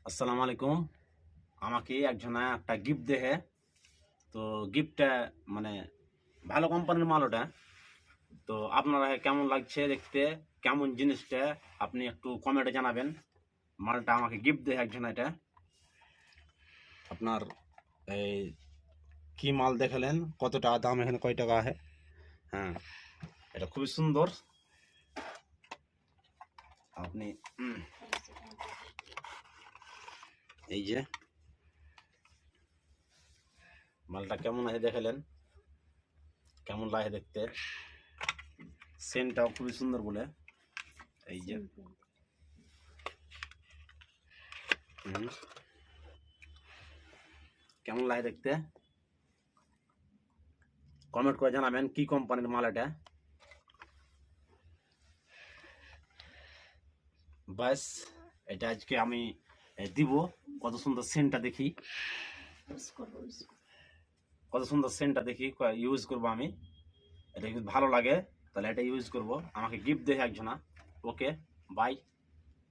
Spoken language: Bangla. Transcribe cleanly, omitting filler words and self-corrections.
আসসালামু আলাইকুম। আমাকে একজনা একটা গিফট দেহে, তো গিফটটা মানে ভালো কোম্পানির মাল ওটা। তো আপনারা কেমন লাগছে দেখতে, কেমন জিনিসটা আপনি একটু কমেন্টে জানাবেন। মালটা আমাকে গিফট দেহে একজন, এটা আপনার এই কি মাল দেখালেন, কত টাকা দাম, এখানে কয় টাকা আছে। হ্যাঁ, এটা খুবই সুন্দর। আপনি এই যে মালটা কেমন আছে দেখালেন, কেমন লাগে দেখতে, সেন্টটাও খুবই সুন্দর বলে। এই যে কেমন লাগে দেখতে, কমেন্ট করে জানাবেন কি কোম্পানির মাল এটা। বাস এটা আজকে আমি দিব। কত সুন্দর সেন্টটা দেখি, কত সুন্দর সেন্টটা দেখি, ইউজ করবো আমি। এটা যদি ভালো লাগে তাহলে এটা ইউজ করব। আমাকে গিফট দেয় একজনা। ওকে, বাই।